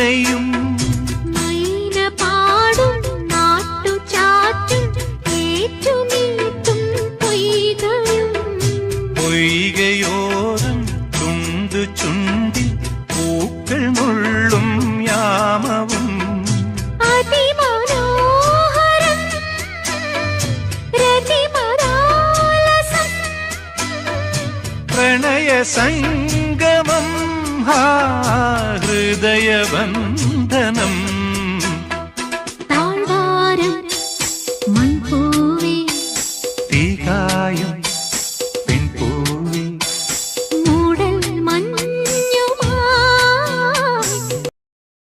വീണയും മൈന പാടും നാട്ടുചാറ്റും ഏറ്റുനീട്ടും പൊയ്കയും പൊയ്കയോരം ചുണ്ടു ചുണ്ടിൽ പൂക്കൾ മുള്ളും യാമവും അതിമനോഹരം രതിമരാലസം പ്രണയ സംഗമം ഹൃദയബന്ധനം